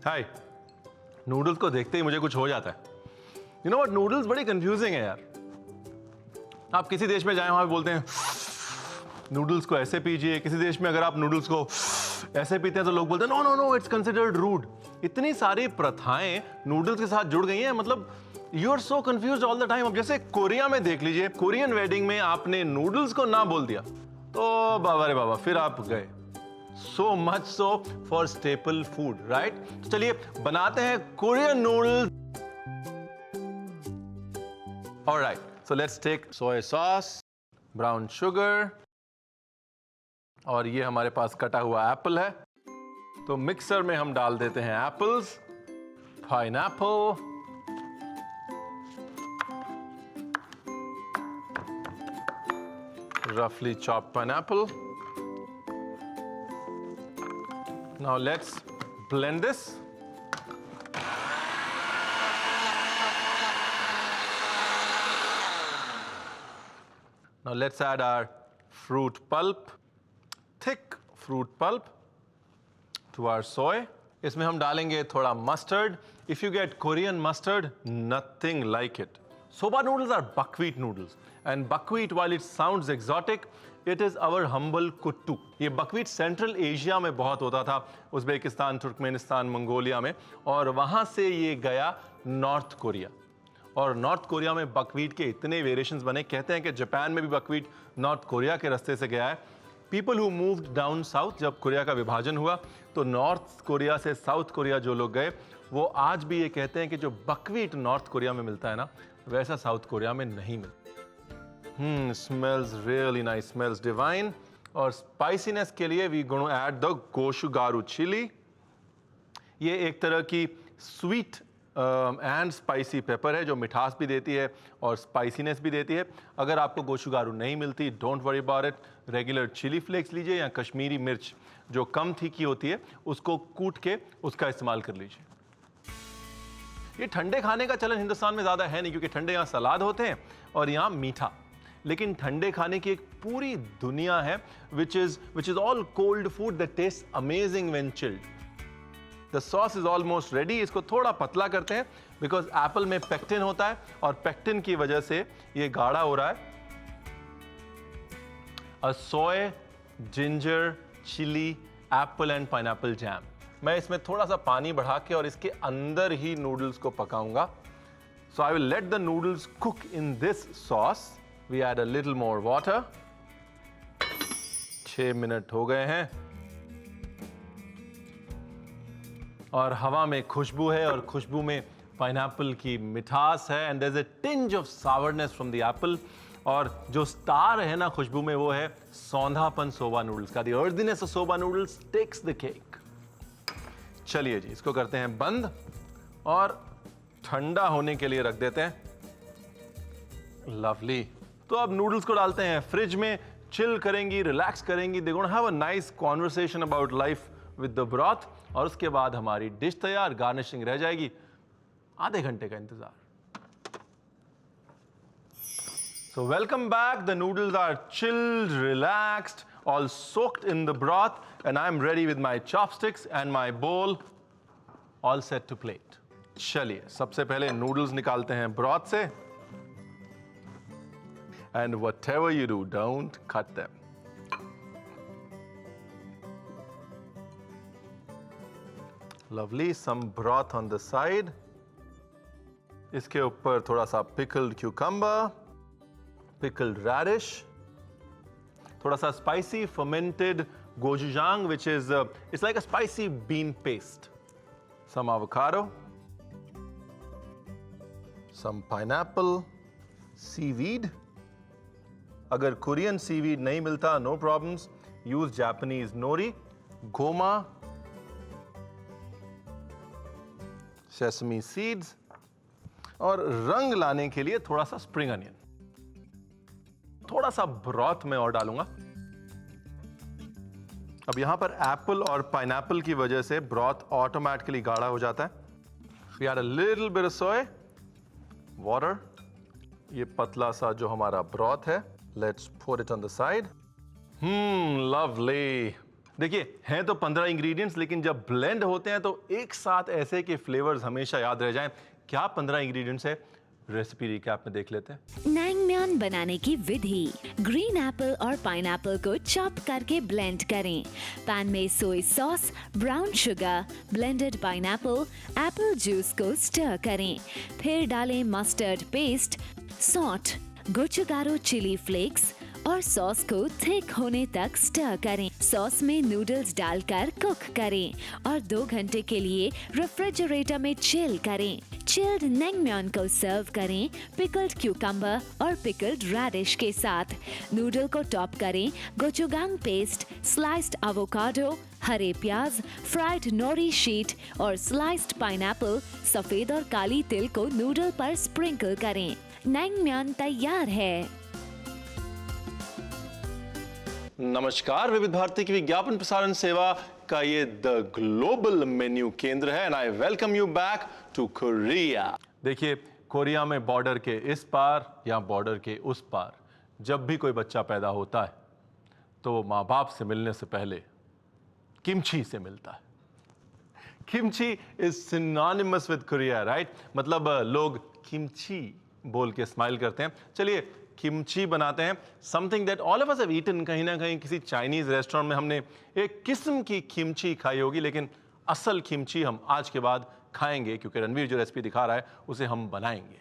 हाय, noodles को देखते ही मुझे कुछ हो जाता है। यू नो व्हाट, नूडल्स बड़ी कंफ्यूजिंग है यार। आप किसी देश में जाएं, वहां पे बोलते हैं नूडल्स को ऐसे पीजिए। किसी देश में अगर आप नूडल्स को ऐसे पीते हैं तो लोग बोलते हैं no no no, it's considered rude. इतनी सारी प्रथाएं नूडल्स के साथ जुड़ गई हैं, मतलब you are so confused all the time. अब जैसे कोरिया में देख लीजिए, कोरियन वेडिंग में आपने नूडल्स को ना बोल दिया तो बाबा रे बाबा, फिर आप गए। So much so for staple food, right? तो चलिए बनाते हैं Korean noodles. Alright, so let's take soy sauce, brown sugar, और ये हमारे पास कटा हुआ एप्पल है। तो मिक्सर में हम डाल देते हैं apples, pineapple, roughly chopped pineapple. Now let's blend this. Now let's add our fruit pulp, thick fruit pulp to our soy. इसमें हम डालेंगे थोड़ा mustard. If you get Korean mustard, nothing like it. Soba noodles are buckwheat noodles, and buckwheat, while it sounds exotic, it is our humble kuttu. ये buckwheat central Asia में बहुत होता था, Uzbekistan, Turkmenistan, Mongolia में, और वहाँ से ये गया नॉर्थ कोरिया। और नॉर्थ कोरिया में बकवीट के इतने वेरिएशंस बने, कहते हैं कि जापान में भी बकवीट नॉर्थ कोरिया के रास्ते से गया है। People who moved down south, जब कोरिया का विभाजन हुआ तो नॉर्थ कोरिया से साउथ कोरिया जो लोग गए, वो आज भी ये कहते हैं कि जो बकवीट नॉर्थ कोरिया में मिलता है ना, वैसा साउथ कोरिया में नहीं मिलता। Smells really nice, smells divine. और स्पाइसीनेस के लिए we gonna add the gochugaru chilli. ये एक तरह की स्वीट एंड स्पाइसी पेपर है जो मिठास भी देती है और स्पाइसीनेस भी देती है। अगर आपको गोशुगारू नहीं मिलती, don't worry about it, regular chili flakes लीजिए या कश्मीरी मिर्च जो कम तीखी होती है उसको कूट के उसका इस्तेमाल कर लीजिए। ये ठंडे खाने का चलन हिंदुस्तान में ज़्यादा है नहीं, क्योंकि ठंडे यहाँ सलाद होते हैं और यहाँ मीठा। लेकिन ठंडे खाने की एक पूरी दुनिया है, which is all cold food that tastes amazing when chilled. The sauce is almost ready. इसको थोड़ा पतला करते हैं because एप्पल में पेक्टिन होता है और पेक्टिन की वजह से ये गाढ़ा हो रहा है। A soy, ginger, chili, apple and pineapple jam. मैं इसमें थोड़ा सा पानी बढ़ा के और इसके अंदर ही नूडल्स को पकाऊंगा। So I will let the noodles cook in this sauce. We add a little more water. 6 minute हो गए हैं और हवा में खुशबू है और खुशबू में पाइनएप्पल की मिठास है, and there's a tinge of sourness from the apple. और जो स्टार है ना खुशबू में, वो है सौंधापन सोबा नूडल्स का। The earthiness of soba noodles takes the cake. चलिए जी, इसको करते हैं बंद और ठंडा होने के लिए रख देते हैं। लवली। तो अब नूडल्स को डालते हैं फ्रिज में, चिल करेंगी, रिलैक्स करेंगी। They gonna have a nice conversation about life with the broth, और उसके बाद हमारी डिश तैयार, गार्निशिंग रह जाएगी। आधे घंटे का इंतजार। So welcome back. The noodles are chilled, relaxed, all soaked in the broth, and I'm ready with my chopsticks and my bowl, all set to plate. चलिए, सबसे पहले नूडल्स निकालते हैं ब्रॉथ से, and whatever you do, don't cut them. Lovely, some broth on the side. इसके ऊपर थोड़ा सा pickled cucumber, pickled radish, थोड़ा सा spicy fermented gochujang, which is it's like a spicy bean paste. Some avocado, some pineapple, seaweed. अगर Korean seaweed नहीं मिलता, no problems, use Japanese nori, goma, sesame seeds, और रंग लाने के लिए थोड़ा सा स्प्रिंग अनियन। थोड़ा सा ब्रॉथ में और डालूंगा। अब यहां पर एप्पल और पाइनएप्पल की वजह से ब्रॉथ ऑटोमेटिकली गाढ़ा हो जाता है। We add a little bit of soy, water. ये पतला सा जो हमारा ब्रॉथ है, let's pour it on the side. Lovely. देखिए हैं तो 15 इंग्रेडिएंट्स, लेकिन जब ब्लेंड होते हैं तो एक साथ ऐसे के फ्लेवर्स हमेशा याद रह जाएं। क्या 15 इंग्रेडिएंट्स है, रेसिपी रिकैप में देख लेते हैं। नांगम्यान बनाने की विधि। ग्रीन एप्पल और पाइनएप्पल को चॉप करके ब्लेंड करें। पैन में soya sauce, brown sugar, blended pineapple, apple juice को स्टर करें। फिर डालें mustard paste, salt, gochugaru chilli flakes और सॉस को थिक होने तक स्टर करें। सॉस में नूडल्स डालकर कुक करें और 2 घंटे के लिए रेफ्रिजरेटर में चिल करें। चिल्ड नांगम्यान को सर्व करें पिकल्ड क्यूकम्बर और पिकल्ड रेडिश के साथ। नूडल को टॉप करें गोचुगांग पेस्ट, स्लाइस्ड एवोकाडो, हरे प्याज, फ्राइड नोरी शीट और स्लाइस्ड पाइनएप्पल, सफेद और काली तिल को नूडल पर स्प्रिंकल करें। नांगम्यान तैयार है। नमस्कार, विविध भारती की विज्ञापन प्रसारण सेवा का ये द ग्लोबल मेन्यू केंद्र है and I welcome you back to Korea. देखिए, कोरिया में बॉर्डर के इस पार या बॉर्डर के उस पार जब भी कोई बच्चा पैदा होता है तो वो माँ बाप से मिलने से पहले किमची से मिलता है। Kimchi is synonymous with Korea, right? मतलब लोग किमची बोल के स्माइल करते हैं। चलिए किमची बनाते हैं। Something that all of us have eaten. कहीं ना कहीं किसी चाइनीज रेस्टोरेंट में हमने एक किस्म की किमची खाई होगी, लेकिन असल किमची हम आज के बाद खाएंगे क्योंकि रणवीर जो रेसिपी दिखा रहा है उसे हम बनाएंगे।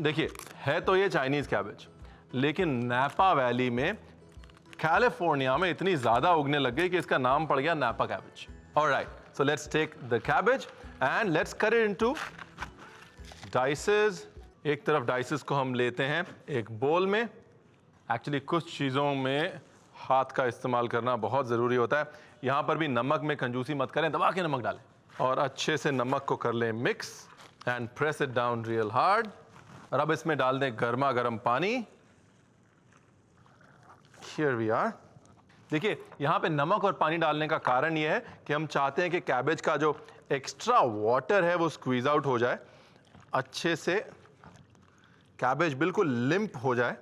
देखिए, है तो ये चाइनीज कैबेज, लेकिन नापा वैली में कैलिफोर्निया में इतनी ज्यादा उगने लग गई कि इसका नाम पड़ गया napa cabbage. Alright, so let's take the cabbage and let's cut it into dices. एक तरफ डाइसेस को हम लेते हैं एक बोल में। एक्चुअली कुछ चीज़ों में हाथ का इस्तेमाल करना बहुत ज़रूरी होता है। यहाँ पर भी नमक में कंजूसी मत करें, दबा के नमक डालें और अच्छे से नमक को कर लें mix and press it down real hard. और अब इसमें डाल दें गर्मा गर्म पानी। Here we are. देखिए, यहाँ पे नमक और पानी डालने का कारण ये है कि हम चाहते हैं कि कैबेज का जो एक्स्ट्रा वाटर है वो स्क्वीज आउट हो जाए, अच्छे से कैबेज बिल्कुल लिम्प हो जाए।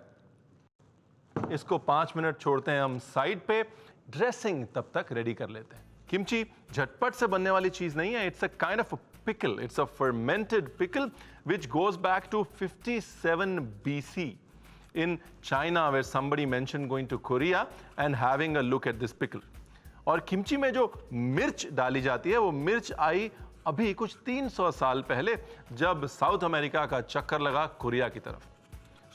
इसको 5 मिनट छोड़ते हैं हम साइड पे। ड्रेसिंग तब तक रेडी कर लेते हैं। किमची झटपट से बनने वाली चीज नहीं है। It's a kind of pickle. It's a fermented pickle which goes back to 57 BC in China, where somebody mentioned going to Korea and having a look at this pickle. और किमची में जो मिर्च डाली जाती है वो मिर्च आई अभी कुछ 300 साल पहले, जब साउथ अमेरिका का चक्कर लगा कोरिया की तरफ।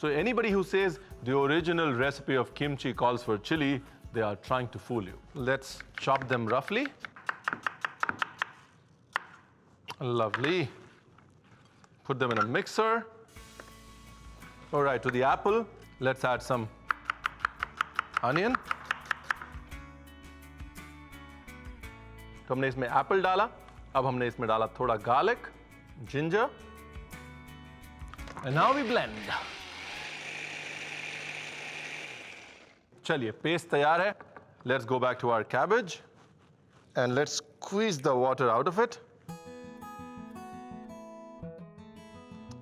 So anybody who says the original recipe of kimchi calls for chili, they are trying to fool you. Let's chop them roughly. Lovely. Put them in a mixer. All right, to the apple, let's add some onion. तो हमने इसमें Apple डाला, अब हमने इसमें डाला थोड़ा garlic, ginger, and now we blend. चलिए, पेस्ट तैयार है। Let's go back to our cabbage and let's squeeze the water out of it.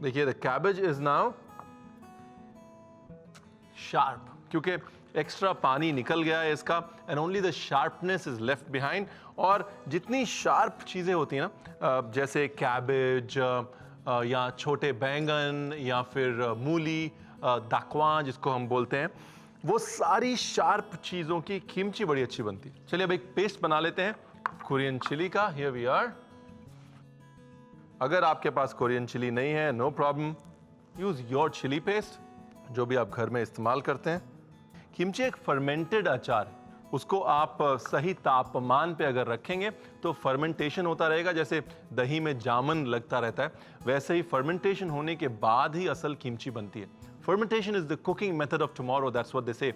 देखिए, the cabbage is now sharp क्योंकि एक्स्ट्रा पानी निकल गया है इसका, and only the sharpness is left behind. और जितनी शार्प चीज़ें होती हैं ना, जैसे कैबेज या छोटे बैंगन या फिर मूली, दाकवा जिसको हम बोलते हैं, वो सारी शार्प चीज़ों की किमची बड़ी अच्छी बनती है। चलिए अब एक पेस्ट बना लेते हैं कोरियन चिली का। Here we are. अगर आपके पास कोरियन चिली नहीं है, no problem, use your chili paste, जो भी आप घर में इस्तेमाल करते हैं। किमची एक फर्मेंटेड अचार है। उसको आप सही तापमान पे अगर रखेंगे तो फर्मेंटेशन होता रहेगा। जैसे दही में जामन लगता रहता है, वैसे ही फर्मेंटेशन होने के बाद ही असल किमची बनती है। Fermentation is the cooking method of tomorrow, that's what they से।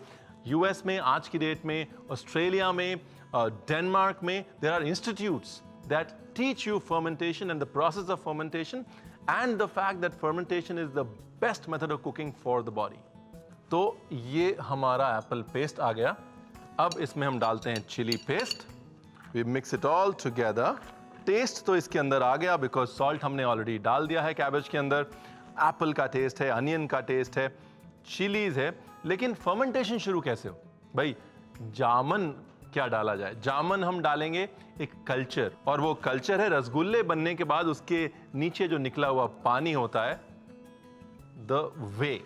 यूएस में आज की डेट में, ऑस्ट्रेलिया में, डेनमार्क में, there are institutes that teach you fermentation and the process of fermentation and the fact that fermentation is the best method of cooking for the body. तो ये हमारा एप्पल पेस्ट आ गया। अब इसमें हम डालते हैं chili paste. We mix it all together. Taste तो इसके अंदर आ गया बिकॉज सॉल्ट हमने ऑलरेडी डाल दिया है कैबेज के अंदर। एप्पल का टेस्ट है, अनियन का टेस्ट है, चिलीज है। लेकिन फर्मेंटेशन शुरू कैसे हो? भाई जामन क्या डाला जाए? जामन हम डालेंगे एक कल्चर, और वो कल्चर है रसगुल्ले बनने के बाद उसके नीचे जो निकला हुआ पानी होता है, द वे।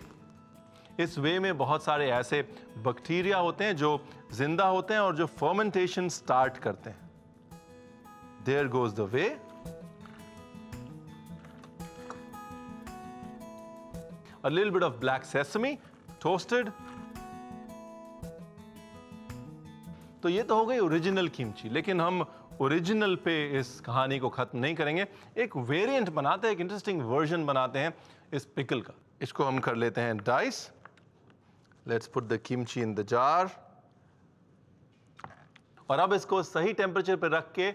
इस वे में बहुत सारे ऐसे बैक्टीरिया होते हैं जो जिंदा होते हैं और जो फर्मेंटेशन स्टार्ट करते हैं। There goes the way. A little bit of black sesame toasted। तो ये तो हो गई ओरिजिनल किमची, लेकिन हम ओरिजिनल पे इस कहानी को खत्म नहीं करेंगे। एक वेरिएंट बनाते हैं, एक इंटरेस्टिंग वर्जन बनाते हैं इस पिकल का। इसको हम कर लेते हैं dice. Let's put the kimchi in the jar, और अब इसको सही टेम्परेचर पे रख के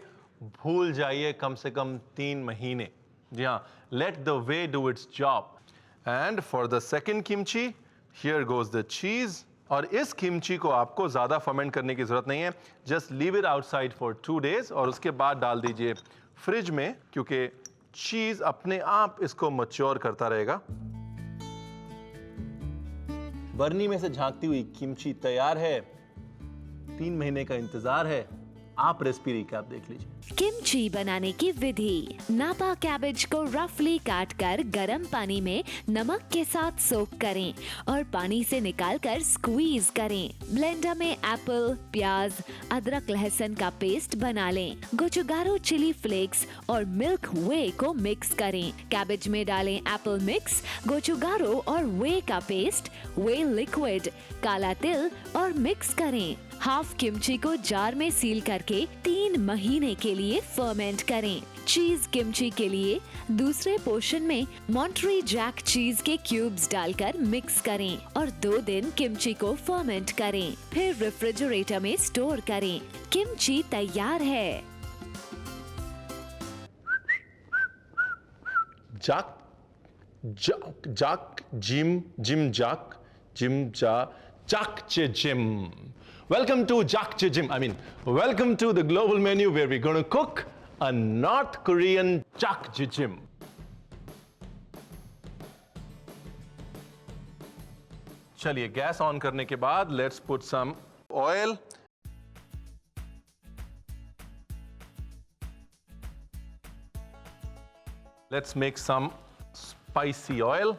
भूल जाइए कम से कम 3 महीने। जी हाँ, let the way do it's job. And for the second kimchi, here goes the चीज। और इस किमची को आपको ज्यादा फर्मेंट करने की जरूरत नहीं है, just leave it outside for 2 days और उसके बाद डाल दीजिए फ्रिज में, क्योंकि चीज अपने आप इसको मैच्योर करता रहेगा। बर्नी में से झांकती हुई किमची तैयार है। 3 महीने का इंतजार है। आप रेसिपी रिकैप देख लीजिए। किमची बनाने की विधि। नापा कैबेज को रफली काट कर गर्म पानी में नमक के साथ सोक करें और पानी से निकालकर स्क्वीज करें। ब्लेंडर में एप्पल, प्याज, अदरक लहसुन का पेस्ट बना लें। गोचुगारो चिली फ्लेक्स और मिल्क वे को मिक्स करें। कैबेज में डालें एप्पल मिक्स, गोचुगारो और वे का पेस्ट, वे लिक्विड, काला तिल और मिक्स करें। हाफ किमची को जार में सील करके 3 महीने के लिए फर्मेंट करें। चीज किमची के लिए दूसरे पोर्शन में मॉन्टरी जैक चीज के क्यूब्स डालकर मिक्स करें और 2 दिन किमची को फर्मेंट करें। फिर रेफ्रिजरेटर में स्टोर करें। किमची तैयार है। जाक जाक जाक जिम जिम जाक जिम जा जाक चे gym. Welcome to Jak Che Jim. Welcome to the global menu where we're going to cook a North Korean Jak Che Jim. चलिए, गैस ऑन करने के बाद let's put some oil. Let's make some spicy oil.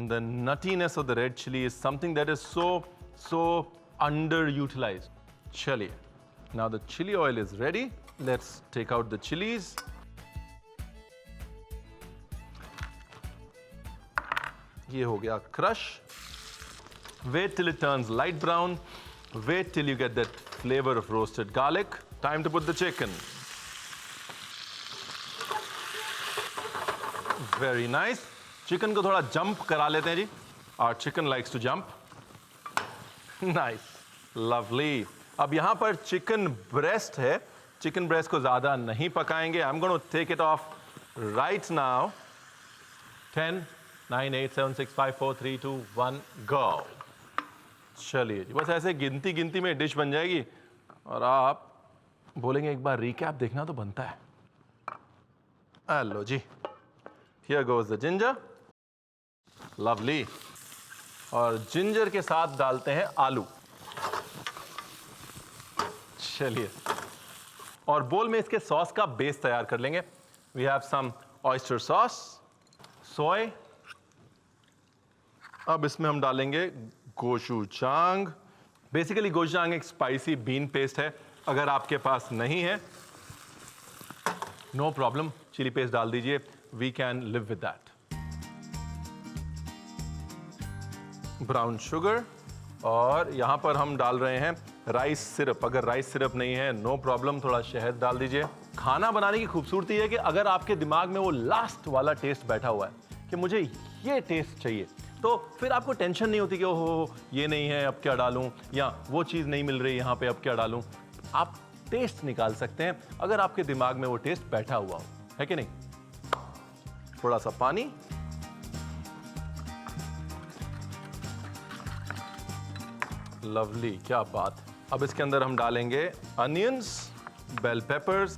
The nuttiness of the red chili is something that is so underutilized. Chaliye. Now the chili oil is ready. Let's take out the chilies. ये हो गया crush. Wait till it turns light brown. Wait till you get that flavor of roasted garlic. Time to put the chicken. Very nice. Chicken को थोड़ा jump करा लेते हैं जी। और chicken likes to jump. Nice, lovely. अब यहाँ पर चिकन ब्रेस्ट है। चिकन ब्रेस्ट को ज्यादा नहीं पकाएंगे। I am going to take it off right now. 10, 9, 8, 7, 6, 5, 4, 3, 2, 1 गो। चलिए जी, बस ऐसे गिनती गिनती में डिश बन जाएगी और आप बोलेंगे एक बार रिकैप देखना तो बनता है। हेलो जी, here goes the ginger. Lovely. और जिंजर के साथ डालते हैं आलू। चलिए, और बोल में इसके सॉस का बेस तैयार कर लेंगे। We have some oyster sauce, soy. अब इसमें हम डालेंगे गोचुजांग। बेसिकली गोचुजांग एक स्पाइसी बीन पेस्ट है। अगर आपके पास नहीं है, नो प्रॉब्लम, चिली पेस्ट डाल दीजिए। We can live with that. Brown sugar, और यहां पर हम डाल रहे हैं राइस सिरप। अगर राइस सिरप नहीं है, नो प्रॉब्लम, थोड़ा शहद डाल दीजिए। खाना बनाने की खूबसूरती है कि अगर आपके दिमाग में वो लास्ट वाला टेस्ट बैठा हुआ है कि मुझे ये टेस्ट चाहिए, तो फिर आपको टेंशन नहीं होती कि ओहो ये नहीं है अब क्या डालूं, या वो चीज़ नहीं मिल रही यहाँ पे अब क्या डालूं। आप टेस्ट निकाल सकते हैं अगर आपके दिमाग में वो टेस्ट बैठा हुआ हो, है कि नहीं। थोड़ा सा पानी, लवली, क्या बात। अब इसके अंदर हम डालेंगे अनियंस, बेल पेपर्स,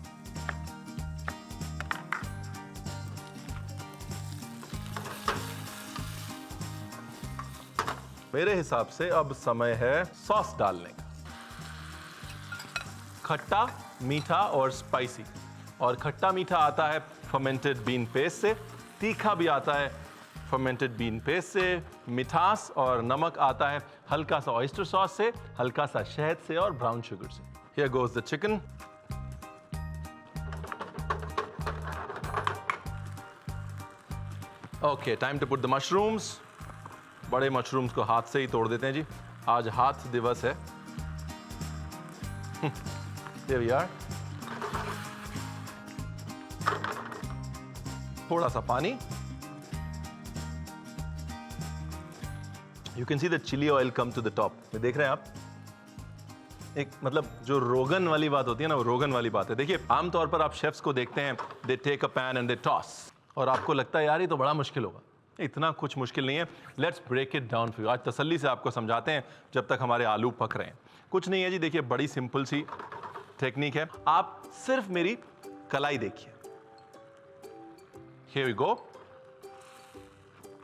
मेरे हिसाब से अब समय है सॉस डालने का। खट्टा, मीठा और स्पाइसी। और खट्टा मीठा आता है फर्मेंटेड बीन पेस्ट से, तीखा भी आता है फर्मेंटेड बीन पेस्ट से, मिठास और नमक आता है हल्का सा ऑयस्टर सॉस से, हल्का सा शहद से और ब्राउन शुगर से। Here goes the chicken. Okay, time to put the mushrooms. बड़े मशरूम्स को हाथ से ही तोड़ देते हैं जी, आज हाथ दिवस है। Here we are. थोड़ा सा पानी। You can see the chili oil come to the top. ये देख रहे हैं आप? एक मतलब जो रोगन वाली बात होती है ना, वो रोगन वाली बात है। देखिए, आमतौर पर आप शेफ्स को देखते हैं, they take a pan and they toss, और आपको लगता है यार ये तो बड़ा मुश्किल होगा। इतना कुछ मुश्किल नहीं है। Let's break it down for you. आज तसल्ली से आपको समझाते हैं जब तक हमारे आलू पक रहे हैं। कुछ नहीं है जी, देखिए बड़ी सिंपल सी टेक्निक है। आप सिर्फ मेरी कलाई देखिए। Here we go.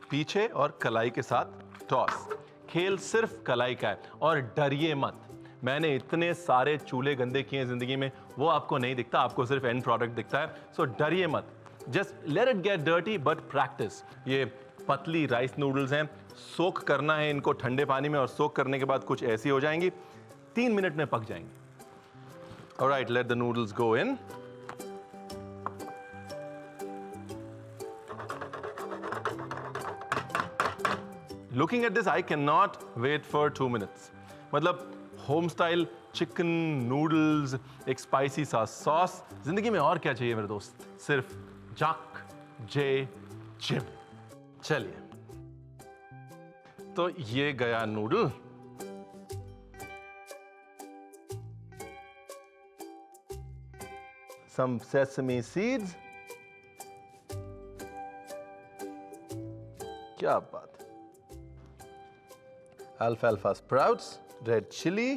पीछे और कलाई के साथ टॉस। खेल सिर्फ कलाई का है और डरिए मत। मैंने इतने सारे चूल्हे गंदे किए हैं जिंदगी में, वो आपको नहीं दिखता, आपको सिर्फ एंड प्रोडक्ट दिखता है। सो डरिए मत, just let it get dirty but practice. ये पतली राइस नूडल्स हैं, सोक करना है इनको ठंडे पानी में, और सोक करने के बाद कुछ ऐसी हो जाएंगी, 3 मिनट में पक जाएंगी। Alright, let the noodles go in. Looking at this, I cannot wait for 2 minutes. मतलब होम स्टाइल चिकन नूडल्स, एक स्पाइसी सा सॉस, जिंदगी में और क्या चाहिए मेरे दोस्त? सिर्फ जैक जे जिम। चलिए, तो ये गया नूडल। Some sesame seeds. क्या बात। अल्फाल्फा स्प्राउट्स, रेड चिली,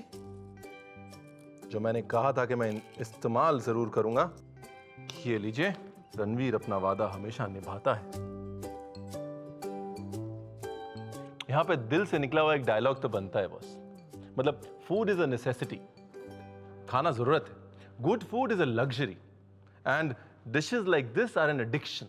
जो मैंने कहा था कि मैं इस्तेमाल जरूर करूंगा। ये लीजिए, रणवीर अपना वादा हमेशा निभाता है। यहां पे दिल से निकला हुआ एक डायलॉग तो बनता है बॉस, मतलब फूड इज अ नेसेसिटी, खाना जरूरत है। Good food is a luxury and dishes like this are an addiction.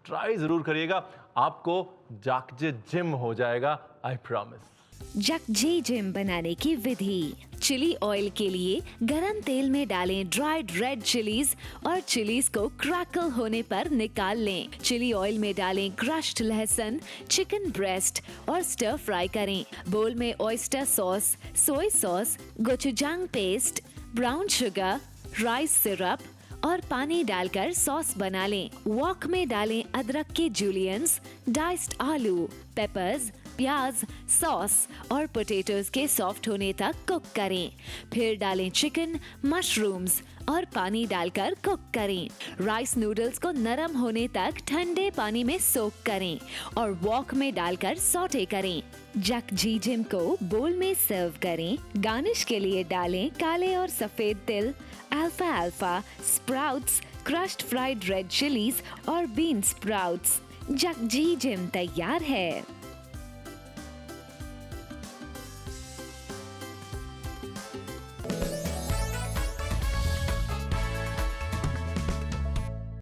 Try जरूर करिएगा, आपको जाकजे जिम हो जाएगा, आई प्रॉमिस। जकजी जिम बनाने की विधि। चिली ऑयल के लिए गरम तेल में डालें ड्राइड रेड चिलीज और चिलीज को क्रैकल होने पर निकाल लें। चिली ऑयल में डालें क्रश्ड लहसुन, चिकन ब्रेस्ट और स्टर फ्राई करें। बोल में oyster sauce, soya sauce, gochujang paste, brown sugar, rice syrup और पानी डालकर सॉस बना लें। वॉक में डालें अदरक के जूलियंस, डाइस्ड आलू, पेपर्स, प्याज, सॉस और पोटैटोज के सॉफ्ट होने तक कुक करें। फिर डालें चिकन, मशरूम्स और पानी डालकर कुक करें। राइस नूडल्स को नरम होने तक ठंडे पानी में सोक करें और वॉक में डालकर सॉटे करें। जकजी जिम को बोल में सर्व करें। गार्निश के लिए डालें काले और सफेद तिल, अल्फाल्फा sprouts, crushed fried red chillies और बीन स्प्राउट्स। जकजी जिम तैयार है।